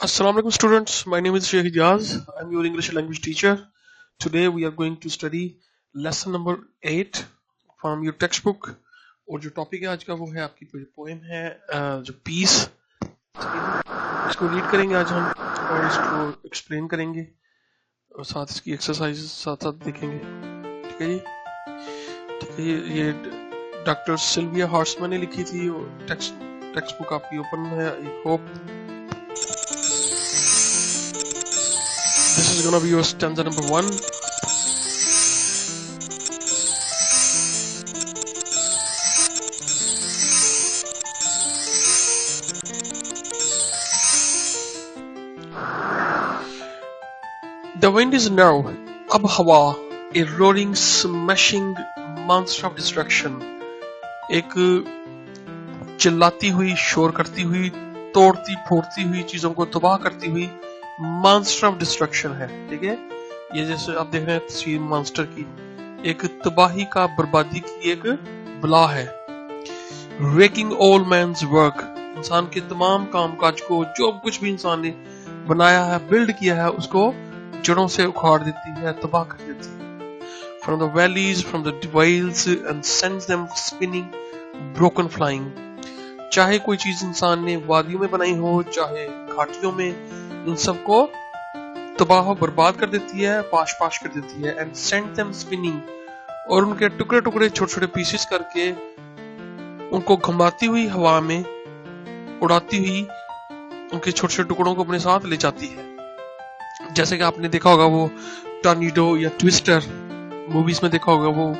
Assalamu alaikum students, my name is Sheikh Ijaz. I'm your English language teacher. Today we are going to study lesson number 8 from your textbook. और जो topic है आज का वो है आपकी poem है जो पीस। इसको रीड करेंगे आज हम और इसको एक्सप्लेन करेंगे और साथ इसकी एक्सरसाइज साथ साथ देखेंगे। ठीक है जी, ठीक है। ये डॉक्टर सिल्विया हॉर्समैन ने लिखी थी और टेक्स्ट बुक आपकी ओपन है। I hope this is gonna be your stanza number 1. The wind is now, ab hawa, a roaring, smashing monster of destruction. एक चिल्लाती हुई, शोर करती हुई, तोड़ती फोड़ती हुई, चीजों को तबाह करती हुई मॉन्स्टर ऑफ डिस्ट्रक्शन है। ठीक है, ये जैसे आप देख रहे हैं तस्वीर मॉन्स्टर की, एक तबाही का, बर्बादी की एक बला है। रेकिंग ऑल मैन्स वर्क, इंसान के तमाम काम काज को, जो कुछ भी इंसान ने बनाया है, बिल्ड किया है, उसको जड़ों से उखाड़ देती है, तबाह कर देती है। From the valleys, from the devils and sends them spinning, broken flying. चाहे कोई चीज इंसान ने वादियों में बनाई हो, चाहे घाटियों में, इन सबको तबाह बर्बाद कर देती है, पाश पाश कर देती है। एंड सेंड देम स्पिनिंग, और उनके टुकड़े टुकड़े छोटे छोटे पीसेस करके उनको घुमाती हुई हवा में उड़ाती हुई उनके छोटे छोटे टुकड़ों को अपने साथ ले जाती है। जैसे कि आपने देखा होगा वो टॉर्नेडो या ट्विस्टर मूवीज में देखा होगा, वो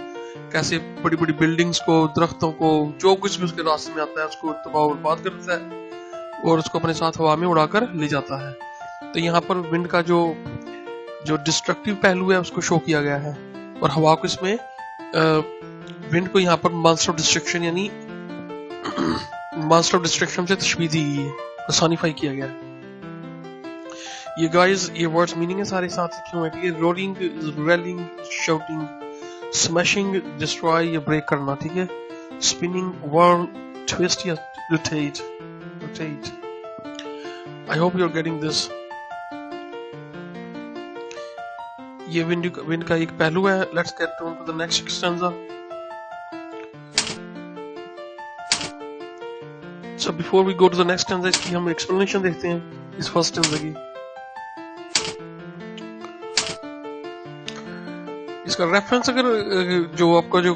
कैसे बड़ी बड़ी बिल्डिंग्स को, दरख्तों को, जो कुछ भी उसके रास्ते में आता है उसको तबाह बर्बाद कर देता है और उसको अपने साथ हवा में उड़ाकर ले जाता है। तो यहाँ पर विंड का जो डिस्ट्रक्टिव पहलू है उसको शो किया गया है, और हवा को इसमें विंड को यहाँ पर मॉन्स्टर ऑफ डिस्ट्रक्शन यानी मॉन्स्टर ऑफ डिस्ट्रक्शन से तशबीह दी गई है, पर्सोनिफाई किया गया है। ये गाइस, ये वर्ड्स मीनिंग है सारे साथ लिखे हुए हैं। Rolling, railing, shouting, smashing, destroy या ब्रेक करना। ठीक है, स्पिनिंग, व्हर्ल, ट्विस्ट या rotate. I hope you're getting this. ये विंड का एक पहलू है। Let's get on to the next stanza. So before we go to the next stanza, इसकी हम explanation देखते हैं इस first stanza की। इसका रेफरेंस, अगर जो आपका जो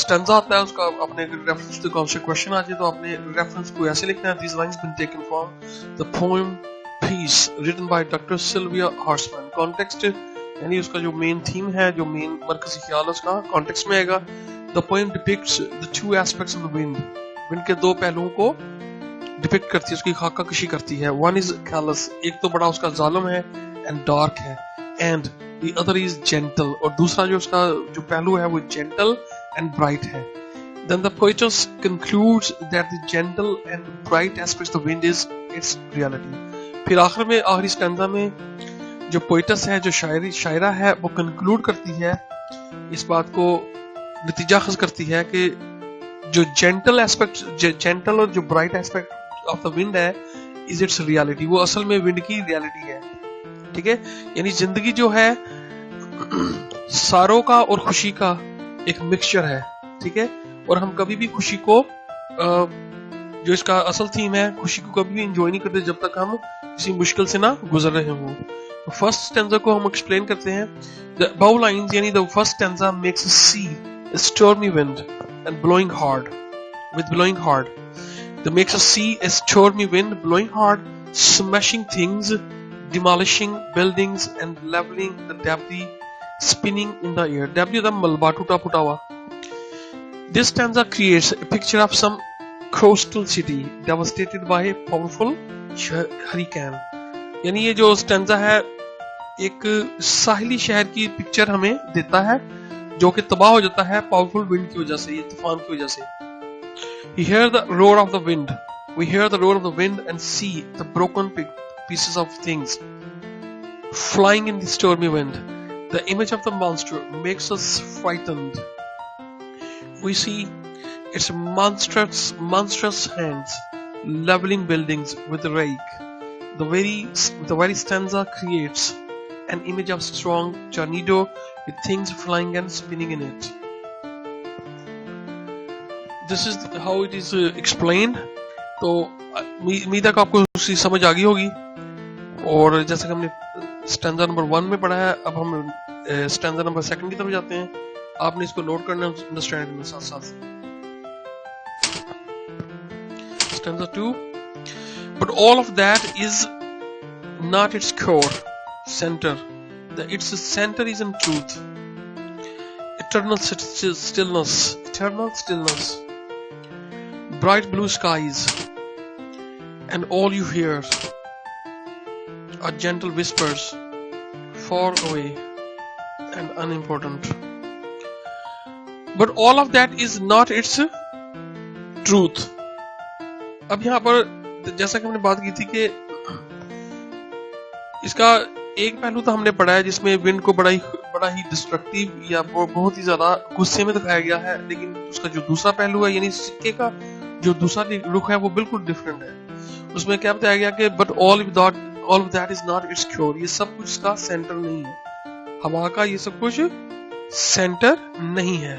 स्टैंजा आता है उसका आपने रेफरेंस टू कॉन्सेप्ट क्वेश्चन आ जाए तो आपने रेफरेंस को ऐसे लिखना है। These lines been taken from the poem Peace written by Dr. Sylvia Horseman. Context यानी उसका जो मेन थीम है, जो मेन मरकजी ख्याल है, उसका कॉन्टेक्स्ट में आएगा। The poem depicts the two aspects of the wind. Wind के दो पहलुओं को डिपिक्ट करती है, उसकी खाका कशी करती है। One is callous, एक तो बड़ा उसका जालिम है, and dark है, and the other is gentle, और दूसरा जो उसका जो पहलू है वो gentle and bright है। Then the poetess concludes that the gentle and bright aspects of the wind is its reality. फिर आखिर में, आखिरी स्टैंजा में जो पोइटस है, जो शायरा है, वो कंक्लूड करती है, इस बात को नतीजा खज करती है कि जो जेंटल एस्पेक्ट, जेंटल और जो bright aspect of the wind है, इज इट्स रियलिटी, वो असल में विंड की रियलिटी है। ठीक है, यानी जिंदगी जो है सारों का और खुशी का एक मिक्सचर है। ठीक है, और हम कभी भी खुशी को, जो इसका असल थीम है, खुशी को कभी भी एंजॉय नहीं करते जब तक हम किसी मुश्किल से ना गुजर रहे हों। तो फर्स्ट स्टैंजा को हम एक्सप्लेन करते हैं। द अबव लाइंस यानी the first stanza makes us see a stormy wind and blowing hard, with blowing hard. That makes us see a stormy wind blowing hard, smashing things, demolishing buildings and leveling the debris, spinning in the air. Debris da malba tuta futa hua. This stanza creates a picture of some coastal city devastated by a powerful hurricane. यानी ये जो stanza है एक साहिली शहर की picture हमें देता है जो कि तबाह हो जाता है पावरफुल विंड की वजह से, ये तूफान की वजह से। We hear the roar of the wind. We hear the roar of the wind and see the broken pieces of things flying in the stormy wind. The image of the monster makes us frightened. We see its monstrous hands leveling buildings with a rake, The very stanza creates an image of strong tornado with things flying and spinning in it. This is how it is explained. तो उम्मीद है कि आपको उसकी समझ आ गई होगी. और जैसे कि हमने स्टैंजा नंबर 1 में पढ़ा है, अब हम स्टैंजा नंबर 2 की तरफ जाते हैं. आपने इसको नोट करना है अंडरस्टैंड में साथ साथ. Stanza 2. But all of that is not its core center. Its center is in truth. Eternal stillness. Bright blue skies. And all you hear are gentle whispers, far away and unimportant. But all of that is not its truth. अब यहाँ पर जैसा कि हमने बात की थी कि इसका एक पहलू तो हमने पढ़ा है जिसमें विंड को बड़ा ही डिस्ट्रक्टिव या बहुत ही ज्यादा गुस्से में दिखाया गया है, लेकिन उसका जो दूसरा पहलू है यानी सिक्के का जो दूसरा रुख है वो बिल्कुल डिफरेंट है. उसमें क्या बताया गया कि but all of that is not it's cure. ये सब कुछ इसका सेंटर नहीं है. हवा का ये सब कुछ सेंटर नहीं है,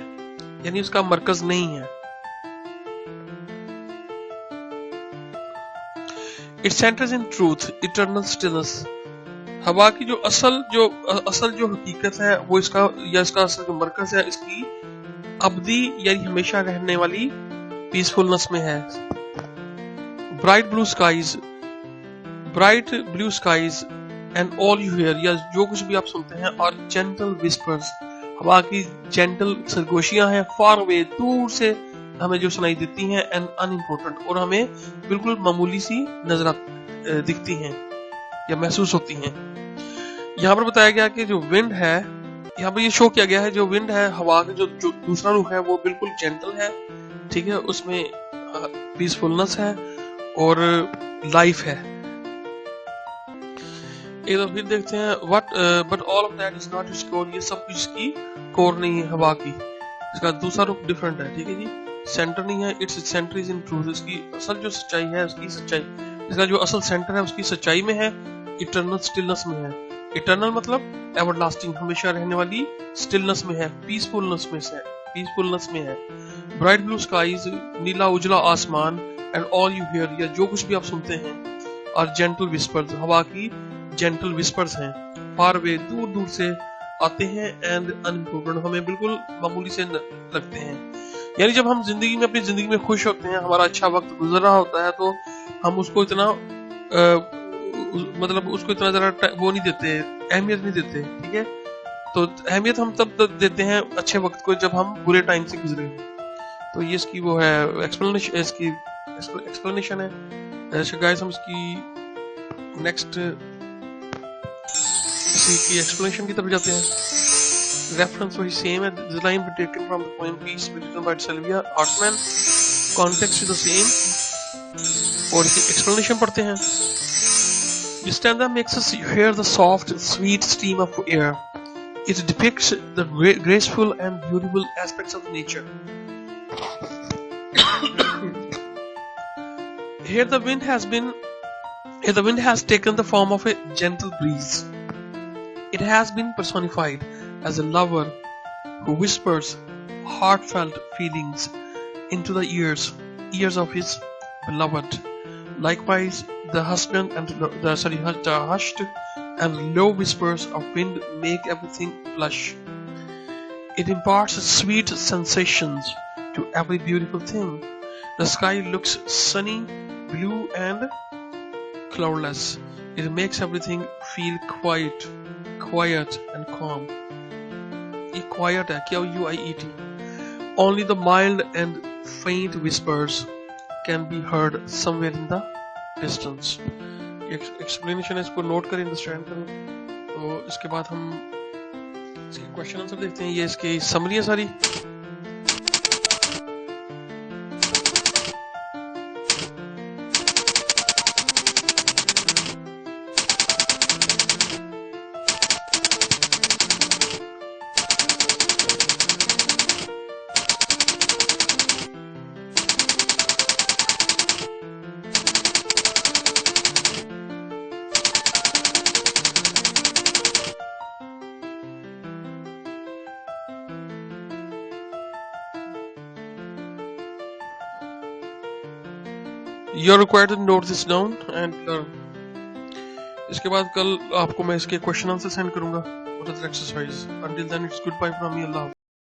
यानी उसका मरकज नहीं है. It centers in truth, eternal stillness. हवा की जो असल जो हकीकत है वो इसका असल जो मरकज है इसकी अबदी यानी हमेशा रहने वाली पीसफुलनेस में है. Bright blue skies and all you hear, या जो कुछ भी आप सुनते हैं, और gentle whispers, हवा की gentle सरगोशियां हैं, far away दूर से हमें जो सुनाई देती हैं, एंड अनइम्पोर्टेंट, और हमें बिल्कुल मामूली सी नजर दिखती हैं या महसूस होती हैं. यहाँ पर बताया गया कि जो विंड है, यहाँ पर ये शो किया गया है जो विंड है, हवा का जो दूसरा रुख है वो बिल्कुल जेंटल है, ठीक है, उसमें पीसफुलनेस है और लाइफ है. एक बार फिर देखते हैं but all of that is not its core. ये सब कुछ इसकी कोर नहीं है हवा की, इसका दूसरा रुख डिफरेंट है, ठीक है जी, सेंटर नहीं है. Its centre is in truth. इसकी असल जो सच्चाई है उसकी सच्चाई, इसका जो असल सेंटर है उसकी सच्चाई में है, इटर्नल स्टिलनेस में है. इटर्नल मतलब एवरलास्टिंग, हमेशा रहने वाली, स्टिलनेस में है, पीसफुलनेस में है. ब्राइट ब्लू स्काईज, नीला उजला आसमान, एंड ऑल यू हियर, या जो कुछ भी आप सुनते हैं, और जेंटल विस्पर्स, हवा की जेंटल विस्पर्स हैं, फार अवे दूर से आते हैं, एंड अनइम्पोर्टेंट, हमें बिल्कुल मामूली से लगते हैं. यानी जब हम अपनी जिंदगी में खुश होते हैं, हमारा अच्छा वक्त गुजर रहा होता है, तो हम उसको इतना उसको इतना जरा वो नहीं देते, अहमियत नहीं देते, ठीक है. तो अहमियत हम तब देते हैं अच्छे वक्त को जब हम बुरे टाइम से गुजरे. तो ये इसकी वो है एक्सप्लेनेशन है. ऐसे गाइस हम इसकी नेक्स्ट की एक्सप्लेनेशन की तरफ जाते हैं. रेफरेंस वही सेम है. This line be taken from the poem Peace written by Sylvia Hartman. Context is the same. और इसकी एक्सप्लेनेशन पढ़ते हैं. This stanza makes us hear the soft, sweet stream of air. It depicts the graceful and beautiful aspects of nature. Here the wind has taken the form of a gentle breeze. It has been personified as a lover who whispers heartfelt feelings into the ears of his beloved. Likewise, the husband and the hushed and low whispers of wind make everything blush. It imparts sweet sensations to every beautiful thing. The sky looks sunny, blue and cloudless. It makes everything feel quiet and calm. Quiet है, Q-U-I-E-T. Only the mild and faint whispers can be heard somewhere in the distance. Explanation है, इसको note करें, understand करें. तो इसके बाद हम इसके क्वेश्चन आंसर देखते हैं. ये इसकी समरी है सारी. You're required to note this down and learn. इसके बाद कल आपको मैं इसके क्वेश्चन आंसर सेंड करूंगा. What is the exercise? Until then, it's goodbye from me. Allah.